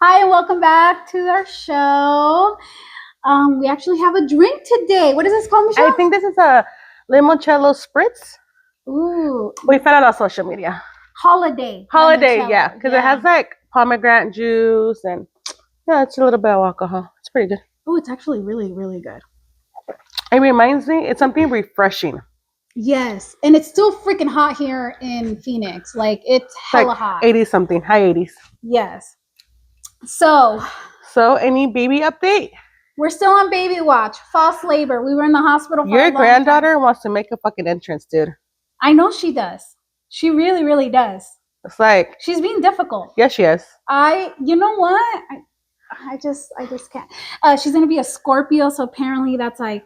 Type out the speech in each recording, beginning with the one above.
Hi, and welcome back to our show. We actually have a drink today. What is this called, I Michelle? think this is a limoncello spritz. Ooh, We found it on social media. holiday Holiday, yeah, limoncello. because it Yeah. has like pomegranate juice and yeah, it's a little bit of alcohol. It's pretty good. Oh, it's actually really, really good. It reminds me, it's something refreshing. Yes, and it's still freaking hot here in Phoenix. Like it's It's like hella hot. 80 something, high 80s. Yes. So So, any baby update? we're still on baby watch, false labor. We were in the hospital for a Your long time. granddaughter wants to make a fucking entrance, dude. I know she does. She really, really does. It's like, She's being difficult. yes, she is. You know what? I just can't. She's gonna be a Scorpio, so apparently that's like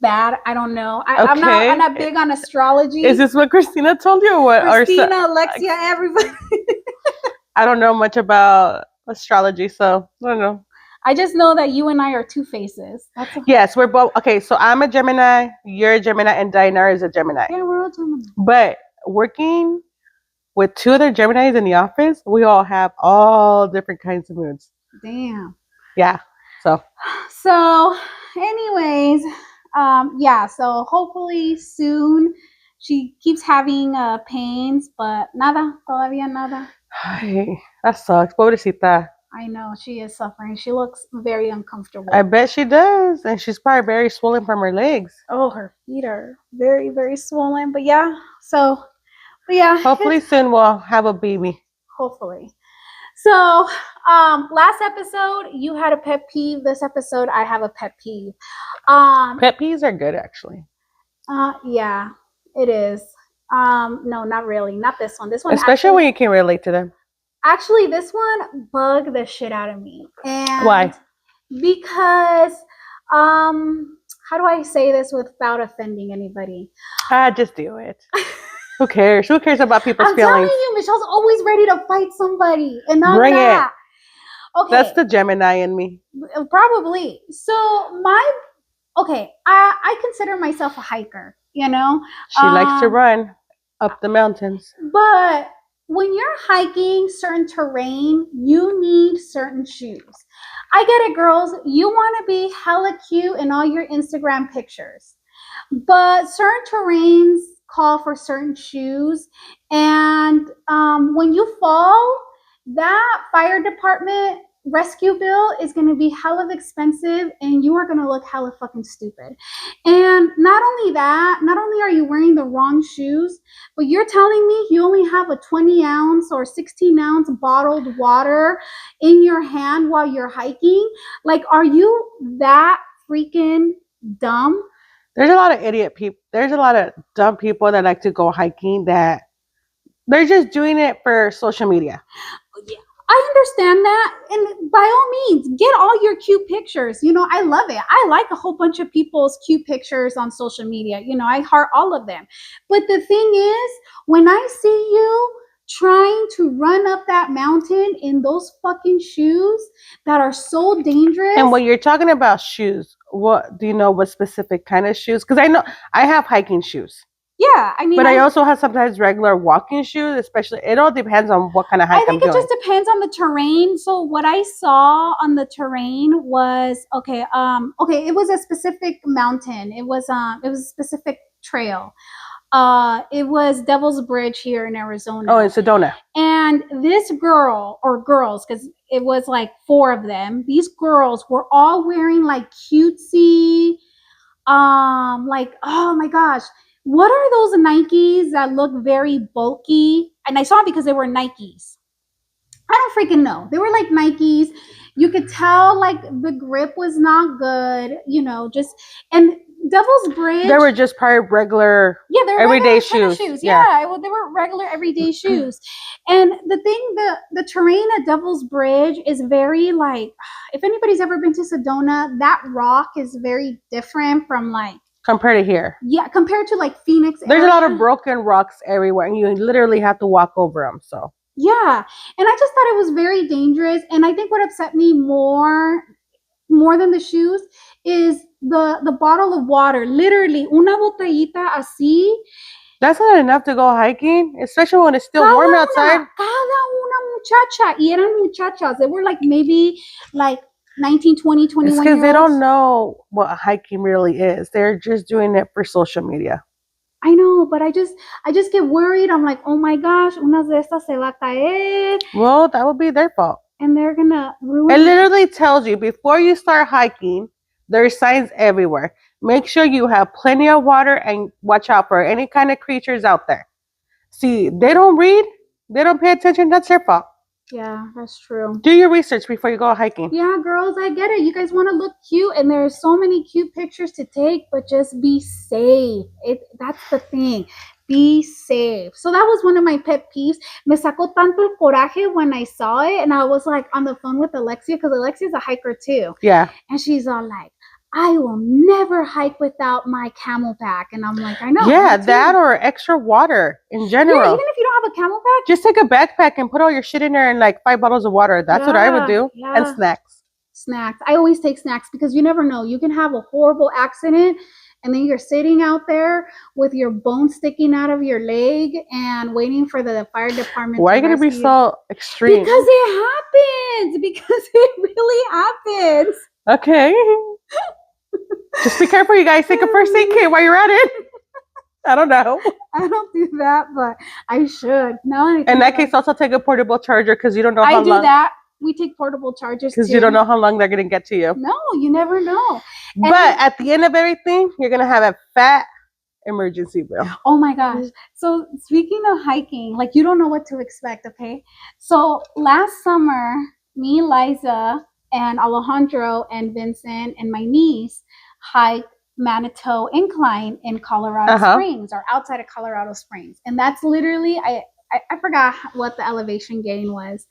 bad. I don't know. I'm Okay. not big on astrology. Is this what Christina told you or what? Christina, Alexia, everybody. I don't know much about astrology, so I don't know. I just know that you and I are two faces. That's Yes, we're both okay. So I'm a Gemini, you're a Gemini, and Dinar is a Gemini. yeah, we're all Gemini. But working with two other Geminis in the office, we all have all different kinds of moods. Damn. Yeah. So, anyways, yeah. So hopefully soon. She keeps having pains, but nada, todavía nada. Ay, that sucks. Pobrecita. I know she is suffering. She looks very uncomfortable. I bet she does. And she's probably very swollen from her legs. Oh, her feet are very, very swollen. But yeah, Hopefully soon we'll have a baby. hopefully. So, last episode you had a pet peeve. This episode I have a pet peeve. Pet peeves are good, actually. Yeah, it is. No, not really. Not this one. This one, Especially when you can relate to them. actually, this one bugged the shit out of me. And Why? because, how do I say this without offending anybody? Just do it. Who cares? Who cares about people's I'm feelings? telling you, Michelle's always ready to fight somebody, and not Bring that. Okay, That's the Gemini in me. probably. So I consider myself a hiker. You know, She likes to run up the mountains. but when you're hiking certain terrain, you need certain shoes. I get it, girls. You want to be hella cute in all your Instagram pictures, but certain terrains call for certain shoes. And when you fall, that fire department rescue bill is going to be hella expensive, and you are going to look hella fucking stupid. And not only that, not only are you wearing the wrong shoes, but you're telling me you only have a 20-ounce or 16-ounce bottled water in your hand while you're hiking. Like, are you that freaking dumb? There's a lot of idiot people. There's a lot of dumb people that like to go hiking that they're just doing it for social media. I understand that. And by all means, get all your cute pictures. You know, I love it. I like a whole bunch of people's cute pictures on social media. You know, I heart all of them. But the thing is, when I see you trying to run up that mountain in those fucking shoes that are so dangerous. And when you're talking about shoes, what do you know what specific kind of shoes? Because I know I have hiking shoes. Yeah, I mean, but I also have sometimes regular walking shoes, especially. It all depends on what kind of hike I think I'm it doing. just depends on the terrain. So what I saw on the terrain was okay. It was a specific mountain. It was a specific trail. It was Devil's Bridge here in Arizona. Oh, in Sedona. And this girl or girls, because it was like four of them. These girls were all wearing like cutesy, like, oh my gosh, what are those Nikes that look very bulky? And I saw it because they were Nikes. I don't freaking know. They were like Nikes. You could tell like the grip was not good, you know, and Devil's Bridge. They were just probably regular, they were everyday shoes. Yeah, well, they were regular everyday shoes. And the thing, the terrain at Devil's Bridge is very like, if anybody's ever been to Sedona, that rock is very different from like compared to here. Yeah, compared to like Phoenix. There's a lot of broken rocks everywhere, and you literally have to walk over them. So yeah, and I just thought it was very dangerous. And I think what upset me more than the shoes is the bottle of water. Literally, una botellita así. That's not enough to go hiking, especially when it's still warm outside. Cada una muchacha. Y eran muchachas. They were like maybe like 19, 20, It's 21 because year they olds. don't know what hiking really is. They're just doing it for social media. I know, but I just get worried. I'm like, oh my gosh, una de estas se va a caer, Well, that would be their fault. and they're gonna It ruin. literally tells you before you start hiking, there's signs everywhere. Make sure you have plenty of water and watch out for any kind of creatures out there. See, they don't read, they don't pay attention, that's their fault. Yeah, that's true. Do your research before you go hiking. Yeah, girls, I get it. You guys want to look cute, and there's so many cute pictures to take, but just be safe. That's the thing. Be safe. So that was one of my pet peeves. Me sacó tanto el coraje when I saw it, and I was like on the phone with Alexia because Alexia's a hiker too. Yeah. And she's all like, I will never hike without my camelback. And I'm like, I know. Yeah, that or extra water in general. Yeah, even if you don't have a camelback, just take a backpack and put all your shit in there and like 5 bottles of water. That's what I would do. Yeah. And snacks. Snacks. I always take snacks because you never know. You can have a horrible accident and then you're sitting out there with your bone sticking out of your leg and waiting for the fire department. Why are you going to be so extreme? Because it happens. Because it really happens. Okay. Just be careful, you guys. Take a first aid kit while you're at it. I don't know. I don't do that, but I should. No. In that case, also take a portable charger because you don't know how long. I do that. We take portable chargers because you don't know how long they're going to get to you. No, you never know. And but at the end of everything, you're going to have a fat emergency bill. Oh my gosh. So speaking of hiking, like you don't know what to expect, okay? So last summer, me, Liza, and Alejandro and Vincent and my niece hiked Manitou Incline in Colorado Springs or outside of Colorado Springs. And that's literally, I forgot what the elevation gain was.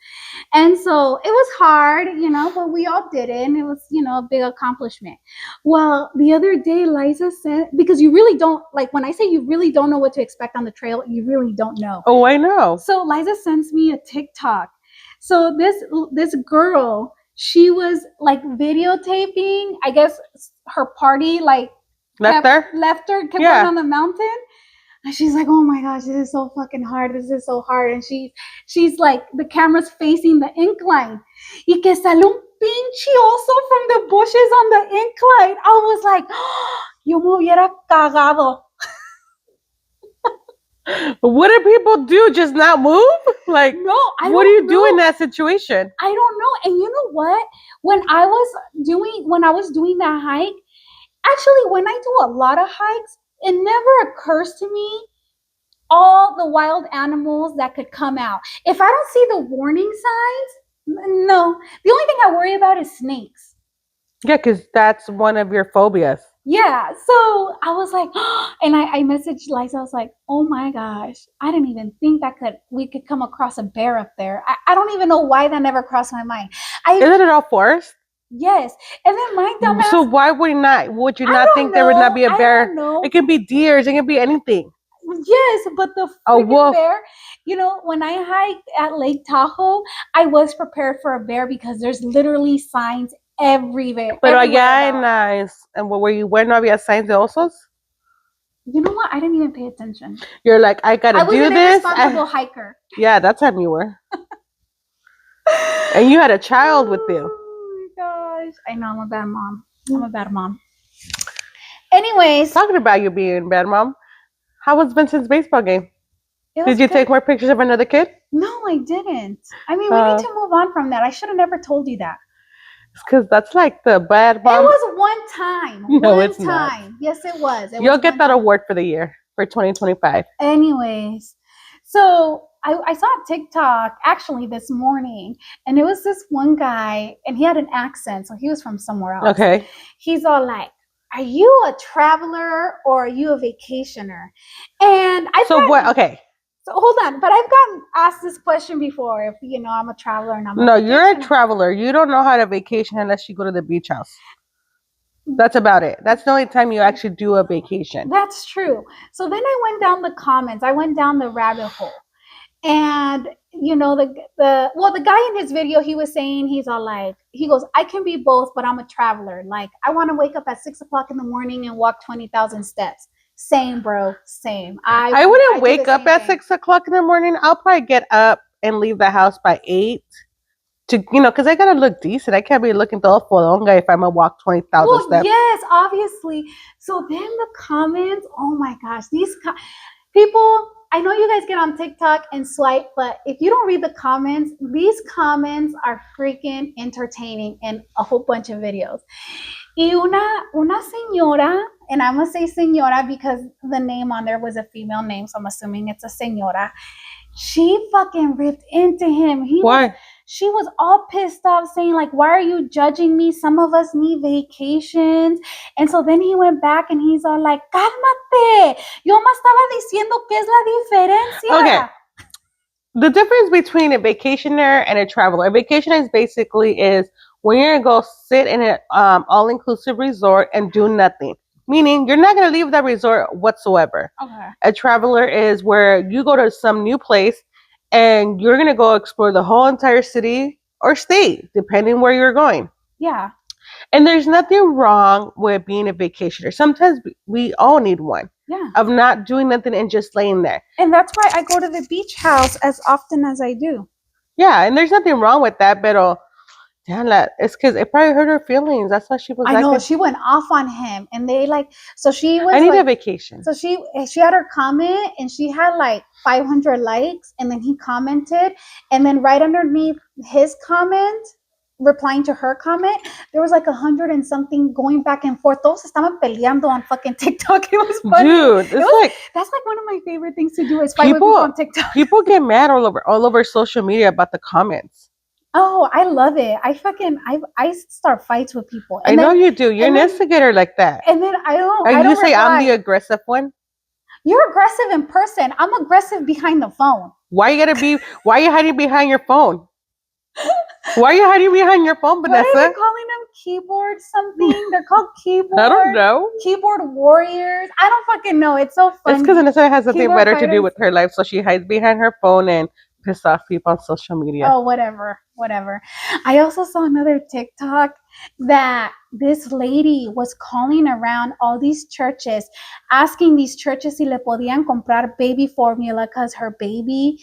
And so it was hard, you know, but we all did it. And it was, you know, a big accomplishment. Well, the other day, Liza said, because you really don't, like when I say you really don't know what to expect on the trail, you really don't know. Oh, I know. So Liza sends me a TikTok. So this girl, she was like videotaping, I guess her party, like left her, kept going on the mountain. And she's like, oh my gosh, this is so fucking hard. This is so hard. And she's like, the camera's facing the incline. Y que sale un pinche oso from the bushes on the incline. I was like, oh, yo me hubiera cagado. What do people do? Just not move? Like, no, what do you do in that situation? I don't know. And you know what? When I was doing that hike, actually, when I do a lot of hikes, it never occurs to me all the wild animals that could come out. If I don't see the warning signs, no. The only thing I worry about is snakes. Yeah, because that's one of your phobias. Yeah, so I was like, and I messaged Liza. I was like, oh my gosh, I didn't even think we could come across a bear up there. I don't even know why that never crossed my mind. Isn't it all forest? Yes, and then my dumbass. So why would you not think there would not be a bear? It can be deers. It can be anything. Yes, but the freaking bear. You know, when I hiked at Lake Tahoe, I was prepared for a bear because there's literally signs everywhere. But allá and where you were no había signs de osos? You know what? I didn't even pay attention. You're like, I gotta do this. I was an irresponsible hiker. Yeah, that's how you were. And you had a child with you. Oh my gosh. I know, I'm a bad mom. Anyways. Talking about you being a bad mom, how was Vincent's baseball game? Did you take more pictures of another kid? No, I didn't. I mean, we need to move on from that. I should have never told you that. It's because that's like the bad mom. It was one time. No, it's not. Yes, it was. You'll get that award for the year for 2025. Anyways, so I saw a TikTok actually this morning, and it was this one guy, and he had an accent, so he was from somewhere else. Okay. He's all like, are you a traveler or are you a vacationer? And okay. So hold on, but I've gotten asked this question before. If you know, I'm a traveler and No, you're a traveler. You don't know how to vacation unless you go to the beach house. That's about it. That's the only time you actually do a vacation. That's true. So then I went down the comments. I went down the rabbit hole, and you know the guy in his video, he was saying he goes, I can be both, but I'm a traveler. Like I want to wake up at 6 o'clock in the morning and walk 20,000 steps. Same, bro. Same. I I wouldn't do the wake up same at thing. 6 o'clock in the morning. I'll probably get up and leave the house by 8 to, because I gotta look decent. I can't be looking todo fodonga if I'm gonna walk 20,000 Well, steps. yes, obviously. So then the comments, oh my gosh, people, I know you guys get on TikTok and swipe, but if you don't read the comments, these comments are freaking entertaining in a whole bunch of videos. Y una señora, and I'm gonna say señora because the name on there was a female name, so I'm assuming it's a señora. She fucking ripped into him. Why? She was all pissed off saying like, why are you judging me? Some of us need vacations. And so then he went back and he's all like, cálmate. Yo me estaba diciendo qué es la Okay. diferencia. The difference between a vacationer and a traveler. A vacationer is basically is when you're gonna go sit in an all-inclusive resort and do nothing. Meaning you're not gonna leave that resort whatsoever. Okay. A traveler is where you go to some new place and you're gonna go explore the whole entire city or state, depending where you're going. Yeah. And there's nothing wrong with being a vacationer. Sometimes we all need one. Yeah. Of not doing nothing and just laying there. And that's why I go to the beach house as often as I do. Yeah, and there's nothing wrong with that, but damn, it's because it probably hurt her feelings. That's why she was I like, know she went off on him, and they like. So she was I need like, a vacation. so she had her comment, and she had like 500 likes, and then he commented, and then right underneath his comment, replying to her comment, there was like 100 and something going back and forth. Todos estaban peleando on fucking TikTok. It was funny. Dude, That's like one of my favorite things to do is fight with people on TikTok. People get mad all over social media about the comments. Oh, I love it. I start fights with people. I know you do. You're an instigator like that. And then I don't. And I don't you say reply. I'm the aggressive one. You're aggressive in person. I'm aggressive behind the phone. Why are you hiding behind your phone? Why are you hiding behind your phone, Vanessa? What are they calling them? Keyboard something? They're called keyboard. I don't know. Keyboard warriors. I don't fucking know. It's so funny. It's because Vanessa has something better to do with her life, so she hides behind her phone and piss off people on social media. Oh, whatever. I also saw another TikTok that this lady was calling around all these churches, asking these churches si le podían comprar baby formula because her baby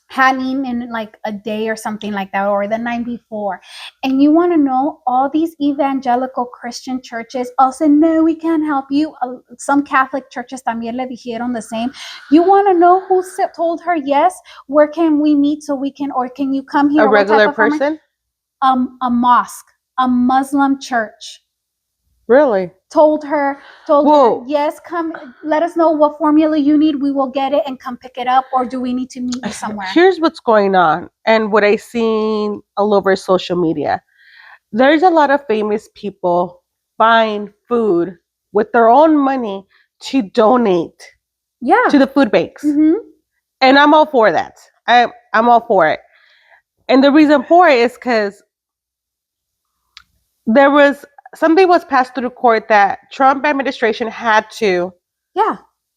had eaten in like a day or something like that, or the night before. And you want to know, all these evangelical Christian churches all said, no, we can't help you. Some Catholic churches también le dijeron the same. You want to know who told her yes? Where can we meet so we can, or can you come here? A regular person? A mosque, a Muslim church. Really? Told her, yes, come, let us know what formula you need. We will get it and come pick it up, or do we need to meet you somewhere? Here's what's going on and what I've seen all over social media. There's a lot of famous people buying food with their own money to donate to the food banks. Mm-hmm. And I'm all for that. I'm all for it. And the reason for it is because something was passed through court that Trump administration had to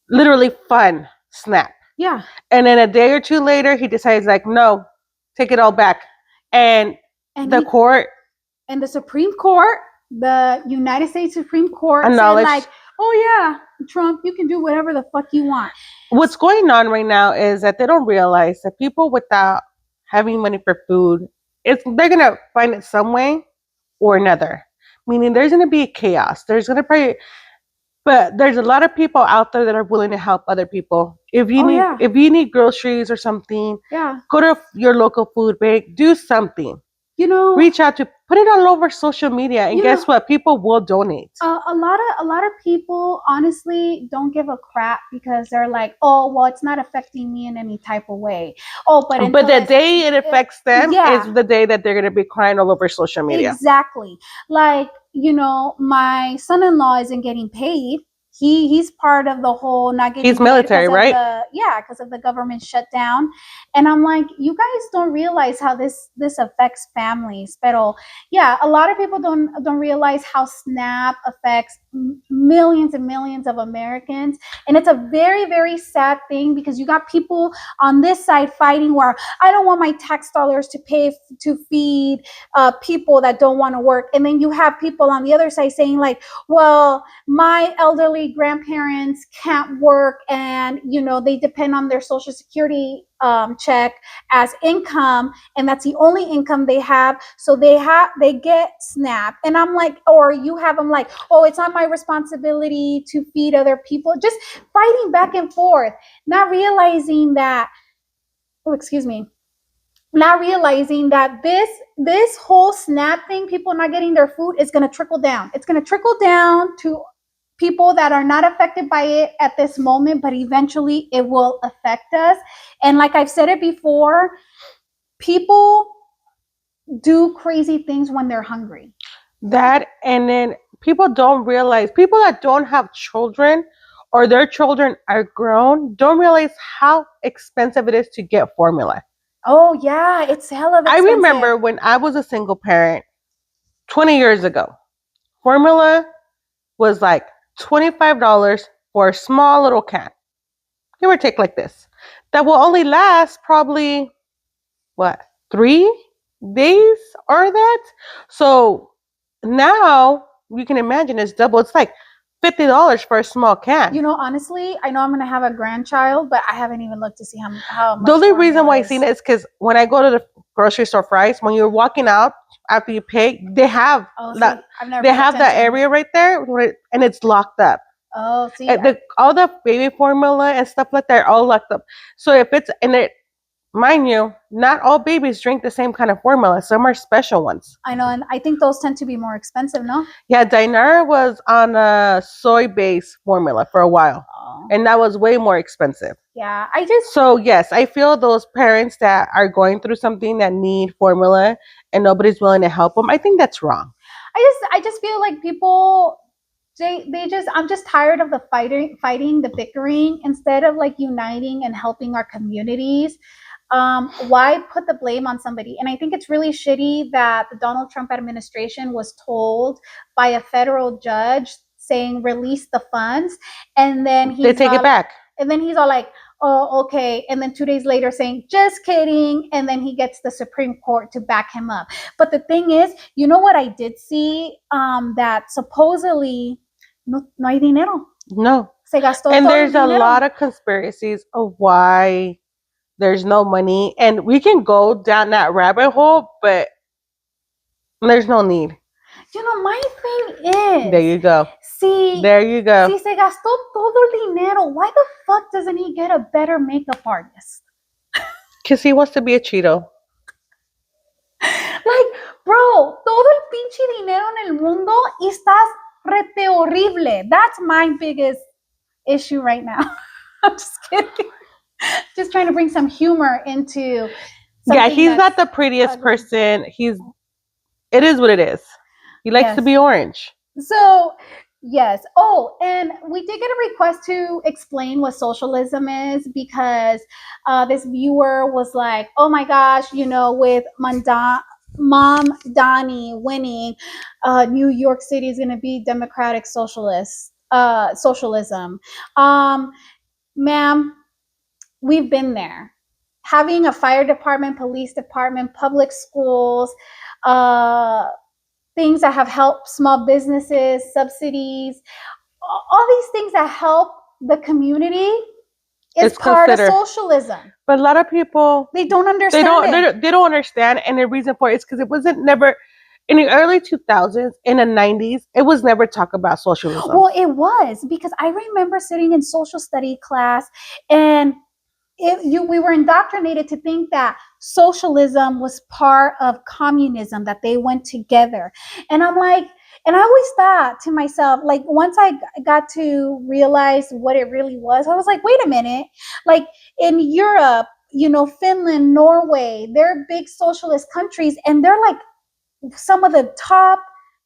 literally fund SNAP. Yeah. And then a day or two later, he decides like, no, take it all back. And the Supreme Court, the United States Supreme Court said like, oh yeah, Trump, you can do whatever the fuck you want. What's going on right now is that they don't realize that people without having money for food, they're going to find it some way or another. Meaning there's going to be chaos. But there's a lot of people out there that are willing to help other people. If you need groceries or something, go to your local food bank, do something. Reach out to, put it all over social media, and guess what? People will donate. A lot of people honestly don't give a crap because they're like, oh well, it's not affecting me in any type of way. Oh, but the day it affects them is the day that they're gonna be crying all over social media. Exactly. Like, my son-in-law isn't getting paid. He's part of the whole not getting. He's military, right? Because of the government shutdown. And I'm like, you guys don't realize how this affects families. But yeah, a lot of people don't realize how SNAP affects millions and millions of Americans. And it's a very, very sad thing because you got people on this side fighting where I don't want my tax dollars to pay to feed people that don't want to work. And then you have people on the other side saying, like, well, my elderly grandparents can't work and, you know, they depend on their Social Security check as income, and that's the only income they have, so they get SNAP. And I'm like, or you have them like, oh, it's not my responsibility to feed other people, just fighting back and forth, not realizing that, oh, excuse me, not realizing that this whole SNAP thing, people not getting their food, is going to trickle down. It's going to trickle down to people that are not affected by it at this moment, but eventually it will affect us. And like I've said it before, people do crazy things when they're hungry. That, and then people don't realize, people that don't have children or their children are grown don't realize how expensive it is to get formula. Oh yeah, it's hella I expensive. remember when I was a single parent 20 years ago, formula was like $25 for a small little can. Give or take like this. That will only last probably, what, 3 days or that? So now you can imagine it's double. It's like $50 for a small can. You know, honestly, I know I'm gonna have a grandchild, but I haven't even looked to see how much. The only reason why I seen it is because when I go to the grocery store fries, when you're walking out after you pay, they have that. They have that area right there, and it's locked up. Oh, see, all the baby formula and stuff like that are all locked up. So if it's in it, mind you, not all babies drink the same kind of formula. Some are special ones. I know, and I think those tend to be more expensive, no? Yeah, Dinara was on a soy-based formula for a while, and that was way more expensive. Yeah, So yes, I feel those parents that are going through something that need formula and nobody's willing to help them. I think that's wrong. I just feel like people, they just, I'm just tired of the fighting, the bickering, instead of like uniting and helping our communities. Why put the blame on somebody? And I think it's really shitty that the Donald Trump administration was told by a federal judge saying release the funds, and then they take it back. And then he's all like, oh, okay. And then 2 days later saying, just kidding. And then he gets the Supreme Court to back him up. But the thing is, you know what I did see? That supposedly no hay dinero. No. Se gastó and todo there's el dinero. A lot of conspiracies of why there's no money. And we can go down that rabbit hole, but there's no need. You know, my thing is... There you go. There you go. Si se gastó todo el dinero, why the fuck doesn't he get a better makeup artist? Because he wants to be a Cheeto. Like, bro, todo el pinche dinero en el mundo y estás rete horrible. That's my biggest issue right now. I'm just kidding. Just trying to bring some humor into... Yeah, he's not the prettiest person. It is what it is. He likes to be orange. So, yes. Oh, and we did get a request to explain what socialism is, because this viewer was like, oh my gosh, you know, with Mom Donnie winning, New York City is going to be democratic socialism. Ma'am, we've been there. Having a fire department, police department, public schools, things that have helped small businesses, subsidies, all these things that help the community is part of socialism. But a lot of people, they don't understand They don't understand, and the reason for it is because it wasn't never... In the early 2000s, in the 90s, it was never talked about socialism. Well, it was, because I remember sitting in social study class, and we were indoctrinated to think that socialism was part of communism, that they went together. And I'm like, and I always thought to myself, like, once I got to realize what it really was, I was like, wait a minute, like in Europe, you know, Finland, Norway, they're big socialist countries, and they're like some of the top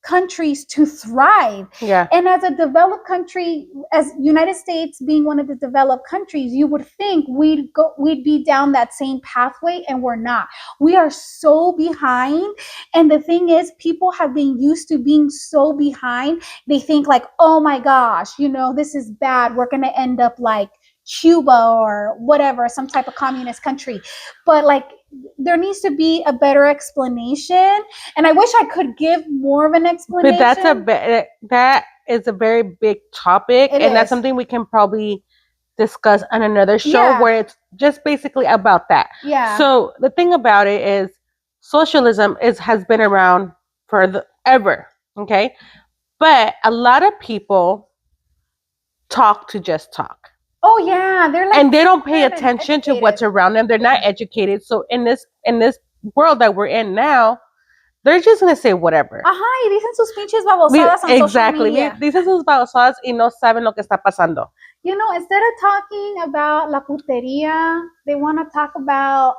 countries to thrive. Yeah. And as a developed country, as United States being one of the developed countries, you would think we'd be down that same pathway, and we're not. We are so behind. And the thing is, people have been used to being so behind. They think like, oh my gosh, this is bad. We're going to end up like Cuba or whatever, some type of communist country. But like, there needs to be a better explanation, and I wish I could give more of an explanation. But that is a very big topic, and that's something we can probably discuss on another show where it's just basically about that. Yeah. So the thing about it is, socialism has been around forever, okay? But a lot of people talk to just talk. Oh yeah, they're like, and they don't pay attention to what's around them. They're not educated. So in this world that we're in now, they're just gonna say whatever. Ajá, y dicen sus pinches babosadas on social media. Dicen sus babosadas y no saben lo que está pasando. Instead of talking about la puteria, they want to talk about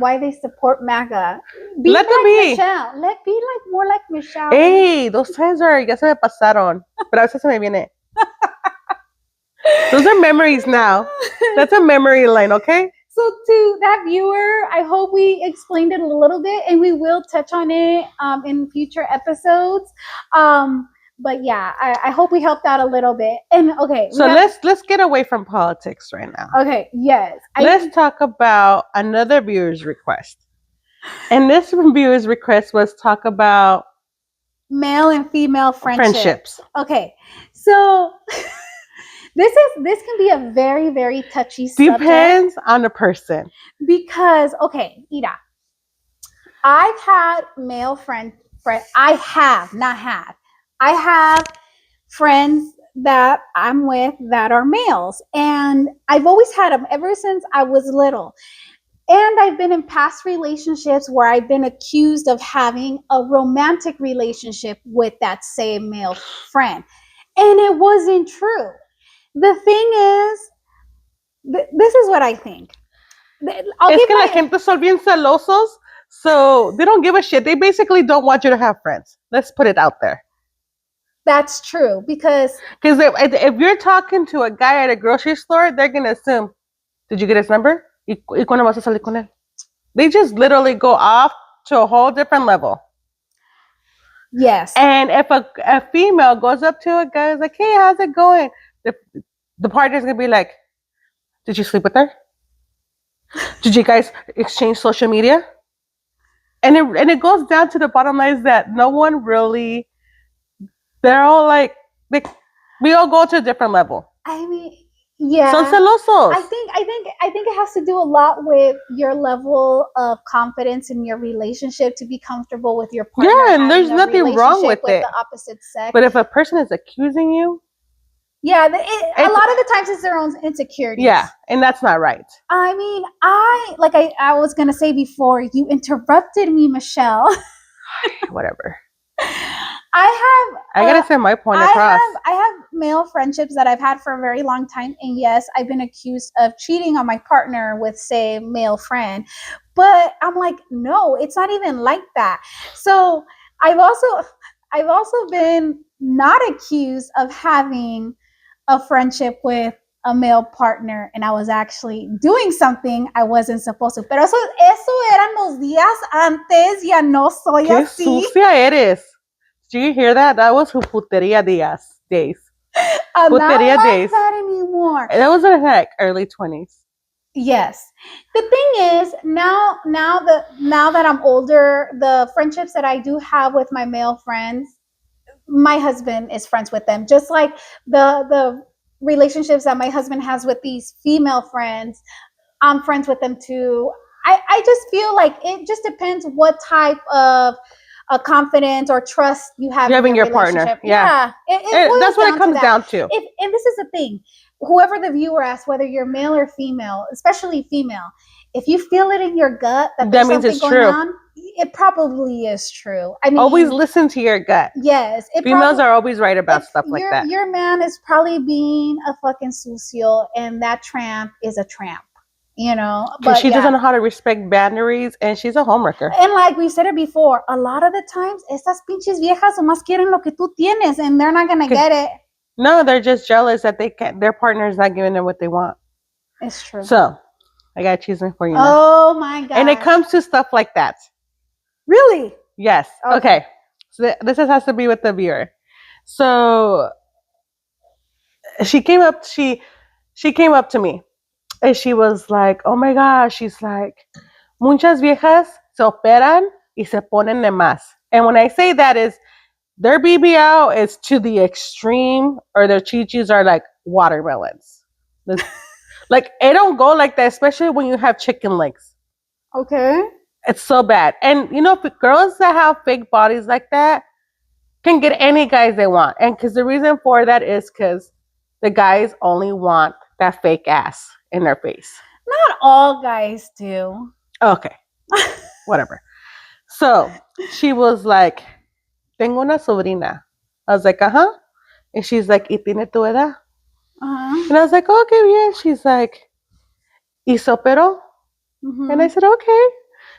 why they support MAGA. Let them be. Michelle. Be like more like Michelle. Hey, those times ya se me pasaron. Pero a veces se me viene. Those are memories now. That's a memory line, okay? So to that viewer, I hope we explained it a little bit, and we will touch on it in future episodes. But yeah, I hope we helped out a little bit. And okay, so let's get away from politics right now. Okay, yes. Let's talk about another viewer's request. And this viewer's request was talk about male and female friendships. Okay, so this can be a very, very touchy subject. Depends on the person. Because, okay, Ida, I've had male friend. I have, not had. I have friends that I'm with that are males, and I've always had them ever since I was little. And I've been in past relationships where I've been accused of having a romantic relationship with that same male friend, and it wasn't true. The thing is, this is what I think. Es que la gente son bien celosos, so they don't give a shit. They basically don't want you to have friends. Let's put it out there. That's true, because if you're talking to a guy at a grocery store, they're going to assume, did you get his number? ¿Y cuándo vas a salir con él? They just literally go off to a whole different level. Yes. And if a female goes up to a guy, is like, hey, how's it going? The partner's going to be like, did you sleep with her? Did you guys exchange social media? And it goes down to the bottom line is that no one really, they're all like, we all go to a different level. I mean, yeah. Son celosos. I think it has to do a lot with your level of confidence in your relationship to be comfortable with your partner. Yeah, and there's nothing wrong with it. The opposite sex. But if a person is accusing you, yeah, a lot of the times it's their own insecurities. Yeah, and that's not right. I mean, I was gonna say before you interrupted me, Michelle. Whatever. I gotta say my point across. I have male friendships that I've had for a very long time, and yes, I've been accused of cheating on my partner with, say, male friend. But I'm like, no, it's not even like that. So I've also been not accused of having a friendship with a male partner, and I was actually doing something I wasn't supposed to. Pero eso eran los días antes, ya no soy Qué así. Sucia eres. Did you hear that? That was puteria days. I'm puteria not like that anymore. That was in like early 20s. Yes. The thing is, now that I'm older, the friendships that I do have with my male friends, my husband is friends with them. Just like the relationships that my husband has with these female friends, I'm friends with them too. I just feel like it just depends what type of confidence or trust you have in your partner. Yeah. That's what it comes down to. And this is the thing. Whoever the viewer asks, whether you're male or female, especially female, if you feel it in your gut that there's something going on, it probably is true. I mean, always listen to your gut. Yes. Females are always right about stuff like that. Your man is probably being a fucking sucio, and that tramp is a tramp. Because But she doesn't yeah. know how to respect boundaries, and she's a homewrecker. And like we said it before, a lot of the times, estas pinches viejas nomás quieren lo que tú tienes, and they're not gonna get it. No, they're just jealous that they can't. Their partner's not giving them what they want. It's true. So, I got chisme for you now. Oh my god! And it comes to stuff like that. Really? Yes. Okay. So this has to be with the viewer. So she came up. She came up to me, and she was like, "Oh my gosh!" She's like, "Muchas viejas se operan y se ponen de más." And when I say that is their BBL is to the extreme, or their chichis are like watermelons. Like it don't go like that, especially when you have chicken legs. Okay. It's so bad. And girls that have fake bodies like that can get any guys they want. And because the reason for that is because the guys only want that fake ass in their face. Not all guys do. Okay. Whatever. So she was like, tengo una sobrina. I was like, uh-huh. And she's like, ¿y tiene tu edad? Uh-huh. And I was like, oh, okay, bien. She's like, ¿y se operó? Mm-hmm. And I said, okay.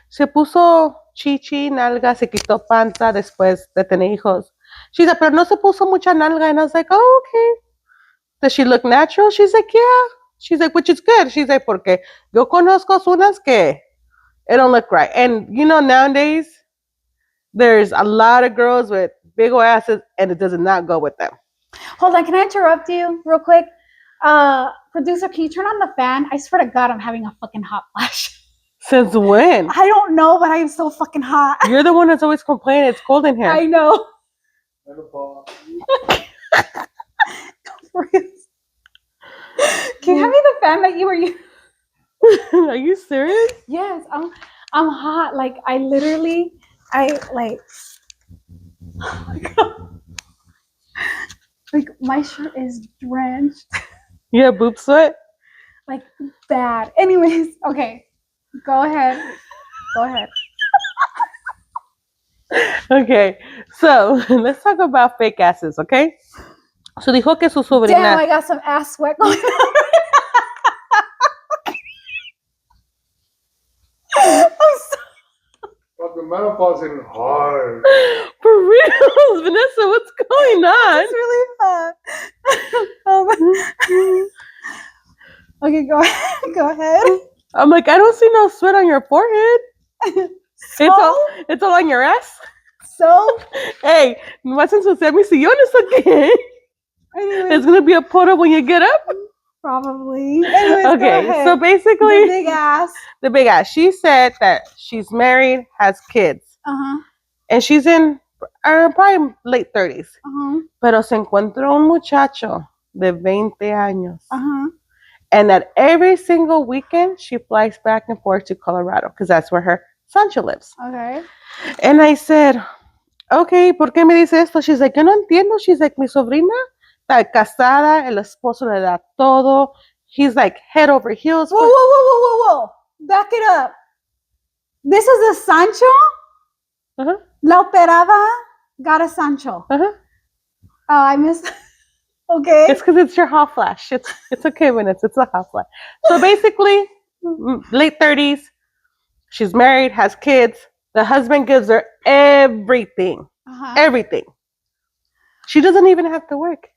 Se puso chichi, nalga, se quitó panza después de tener hijos. She said, pero no se puso mucha nalga. And I was like, oh, okay. Does she look natural? She's like, yeah. She's like, which is good. She's like, porque yo conozco unas que it don't look right. And nowadays, there's a lot of girls with big old asses, and it does not go with them. Hold on, can I interrupt you real quick? Producer, can you turn on the fan? I swear to God, I'm having a fucking hot flash. Since when? I don't know, but I am so fucking hot. You're the one that's always complaining it's cold in here. I know. Can you hand me the fan that you were using? Are you serious? Yes, I'm hot. Like I literally, like. Oh my God. Like my shirt is drenched. Yeah, boob sweat. Like bad. Anyways, okay, go ahead. Go ahead. Okay, so let's talk about fake asses, okay? So dijo que su sobrina. Damn, I got some ass sweat going on. I'm so... Fucking menopause hitting hard. For real, Vanessa, what's going on? It's really hot. Okay, go ahead. Go ahead. I'm like, I don't see no sweat on your forehead. So? It's all on your ass. So? Hey, no vas a ensuciar mis sillones, okay? Anyways, There's gonna be a photo when you get up. probably. Anyways, Okay, go ahead. so basically, The big ass. the big ass. She said that she's married, has kids, and she's in probably late 30s. Pero se encuentra un muchacho de 20 años. And that every single weekend she flies back and forth to Colorado because that's where her Sancho lives. Okay. And I said, okay, ¿por qué me dice esto? She's like, yo no entiendo. She's like, mi sobrina está casada, el esposo le da todo. He's like head over heels. Whoa, whoa, whoa, whoa, whoa, whoa. Back it up. This is a Sancho? Uh-huh. La operada got a Sancho. Uh-huh. Oh, I missed. Okay. It's because it's your hot flash. It's okay when it's a hot flash. So basically, late 30s, she's married, has kids. The husband gives her everything. Everything. She doesn't even have to work.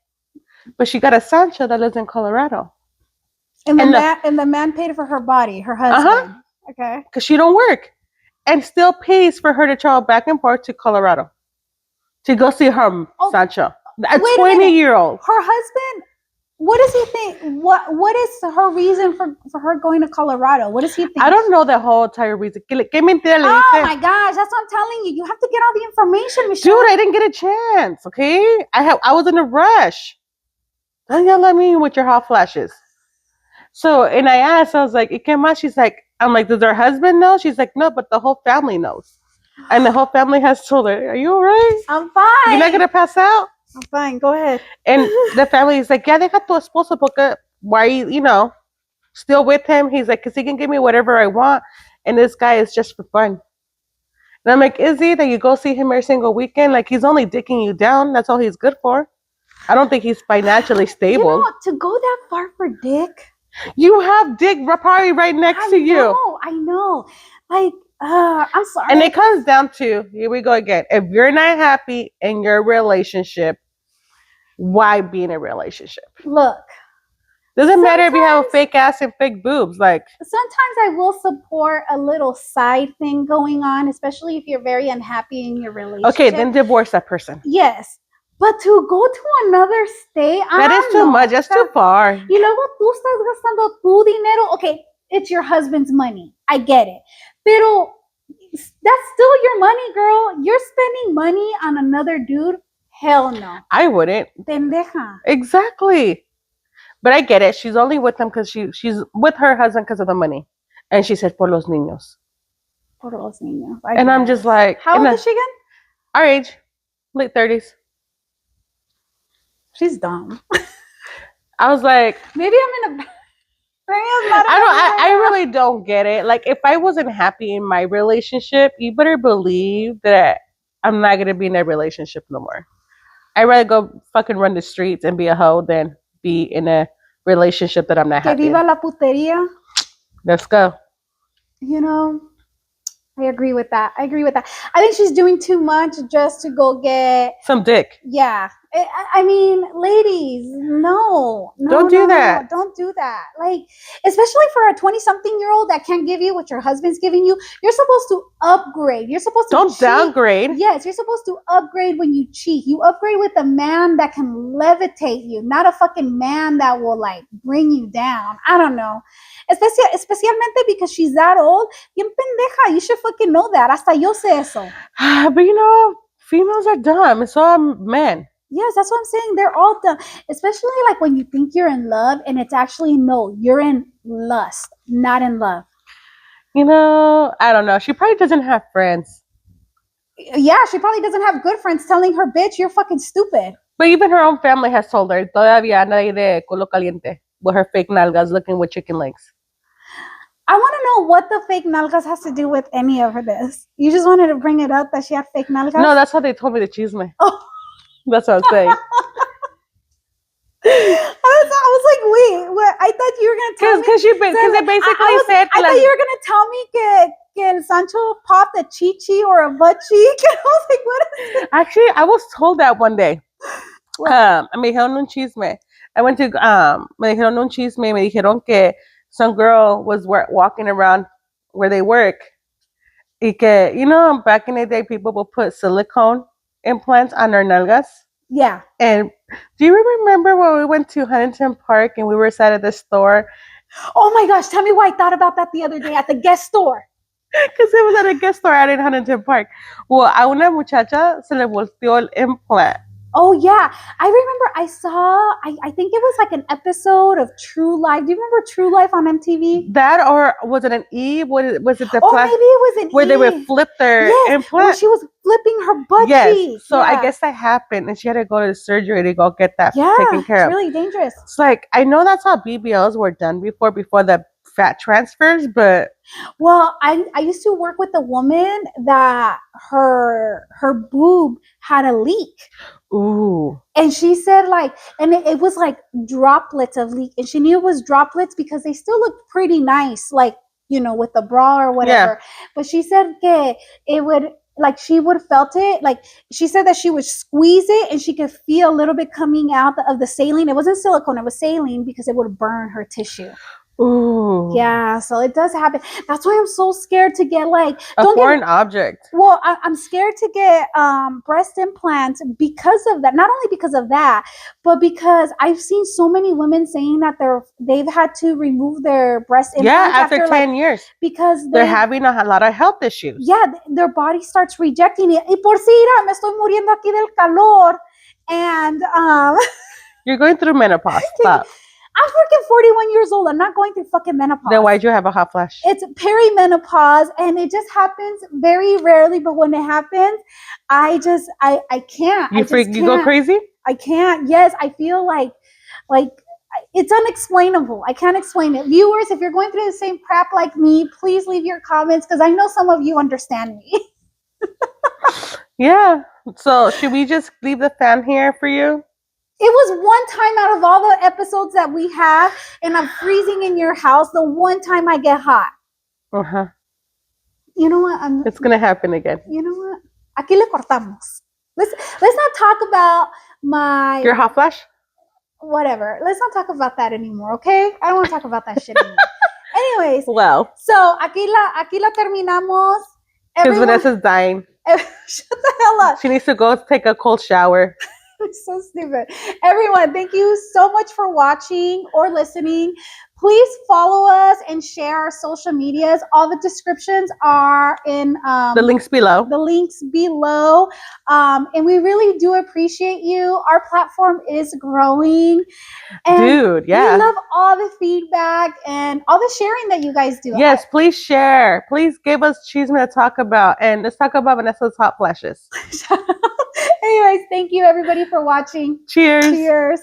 But she got a Sancho that lives in Colorado. And the man paid for her body, her husband. Okay. Because she don't work. And still pays for her to travel back and forth to Colorado to go see her Sancho. A 20-year-old. Her husband, what does he think? What is her reason for her going to Colorado? What does he think? I don't know the whole entire reason. ¿Qué mentira le Oh dice? my gosh, that's what I'm telling you. You have to get all the information, Michelle. Dude, I didn't get a chance, okay? I was in a rush. Don't yell at me with your hot flashes. So, and I asked, I was like, ¿y qué más? She's like, I'm like, does her husband know? She's like, no, but the whole family knows. And the whole family has told her, are you all right? I'm fine. You're not going to pass out? I'm fine. Go ahead. And the family is like, yeah, deja tu esposo porque why, still with him? He's like, because he can give me whatever I want. And this guy is just for fun. And I'm like, is he that you go see him every single weekend? Like, he's only dicking you down. That's all he's good for. I don't think he's financially stable. To go that far for dick? You have dick probably right next to you. I know. Like, I'm sorry. And it comes down to, here we go again. If you're not happy in your relationship, why be in a relationship? Look, Doesn't matter if you have a sometimes- fake ass and fake boobs. Like, sometimes I will support a little side thing going on, especially if you're very unhappy in your relationship. okay, then divorce that person. Yes. But to go to another state, That is too much. That's too far. Y luego tú estás gastando tu dinero. Okay, it's your husband's money. I get it. Pero that's still your money, girl. You're spending money on another dude. Hell no. I wouldn't. Pendeja. Exactly. But I get it. She's only with him because she's with her husband because of the money. And she said, por los niños. Por los niños. And I'm just like, how old is she again? Our age, late 30s. She's dumb. I was like, maybe I'm in a. I really don't get it. Like, if I wasn't happy in my relationship, you better believe that I'm not gonna be in that relationship no more. I'd rather go fucking run the streets and be a hoe than be in a relationship that I'm not happy. Que viva in. la putería. Let's go. You know, I agree with that. I think she's doing too much just to go get some dick. Yeah. I mean, ladies, no. Don't do that. No, don't do that. Like, especially for a 20-something-year-old that can't give you what your husband's giving you, you're supposed to upgrade. You're supposed to Don't downgrade. Yes, you're supposed to upgrade when you cheat. You upgrade with a man that can levitate you, not a fucking man that will like bring you down. I don't know. Especialmente because she's that old. Bien pendeja. You should fucking know that. Hasta yo sé eso. But you know, females are dumb. So are men. Yes, that's what I'm saying. They're all dumb. Especially like when you think you're in love and it's actually no, you're in lust, not in love. You know, I don't know. She probably doesn't have friends. Yeah, she probably doesn't have good friends telling her, bitch, you're fucking stupid. But even her own family has told her, todavía anda ahí de culo caliente with her fake nalgas looking with chicken legs. I want to know what the fake nalgas has to do with any of this. You just wanted to bring it up that she had fake nalgas? No, that's how they told me the chisme. Oh. That's what I'm saying. I was like, wait, what? I thought you were going to tell me. Because they basically said. I thought you were going to tell me que Sancho popped a chichi or a butt cheek. I was like, what is it? Actually, I was told that one day. Me dijeron un chisme. I went to, me dijeron un chisme. Me dijeron que some girl was walking around where they work. Y que, you know, back in the day, people would put silicone implants on their nalgas. Yeah. And do you remember when we went to Huntington Park and we were sat at the store? Oh my gosh, tell me why I thought about that the other day at the guest store. Because it was at a guest store out in Huntington Park. Well, a una muchacha se le volteó el implant. Oh yeah, I remember I saw. I think it was like an episode of True Life. Do you remember True Life on MTV? That, or was it an Eve? Was it the maybe it was an where Eve. they would flip their implant? Where she was flipping her butt cheek. So I guess that happened, and she had to go to the surgery to go get that taken care of. It's really dangerous. It's like, I know that's how BBLs were done before the fat transfers, but well, I used to work with a woman that her boob had a leak. Ooh. And she said and it was like droplets of leak, and she knew it was droplets because they still looked pretty nice, like, you know, with the bra or whatever. Yeah. But she said that it would, like, she would felt it, like she said that she would squeeze it and she could feel a little bit coming out of the saline. It wasn't silicone, it was saline, because it would burn her tissue. Ooh. Yeah, so it does happen. That's why I'm so scared to get like a foreign object. Well, I'm scared to get breast implants because of that. Not only because of that, but because I've seen so many women saying that they've had to remove their breast implants after 10 years because they're having a lot of health issues. Yeah, their body starts rejecting it. Y por si me estoy muriendo aquí del calor, and you're going through menopause. Stop. I'm freaking 41 years old. I'm not going through fucking menopause. Then why'd you have a hot flash? It's perimenopause, and it just happens very rarely. But when it happens, I can't. You go crazy? I can't. Yes, I feel like it's unexplainable. I can't explain it. Viewers, if you're going through the same crap like me, please leave your comments, because I know some of you understand me. Yeah. So should we just leave the fan here for you? It was one time out of all the episodes that we have, and I'm freezing in your house, the one time I get hot. Uh-huh. You know what? It's gonna happen again. You know what? Aquí le cortamos. Let's not talk about my Your hot flash? whatever. Let's not talk about that anymore, okay? I don't want to talk about that shit anymore. Anyways, Well, so aquí la terminamos. because Vanessa's dying. Shut the hell up. She needs to go take a cold shower. It's so stupid. Everyone, thank you so much for watching or listening. Please follow us and share our social medias. All the descriptions are in The links below. The links below. And we really do appreciate you. Our platform is growing. And dude, yeah. we love all the feedback and all the sharing that you guys do. Yes, please share. Please give us chisme to talk about. And let's talk about Vanessa's hot flashes. Anyways, thank you everybody for watching. Cheers. Cheers.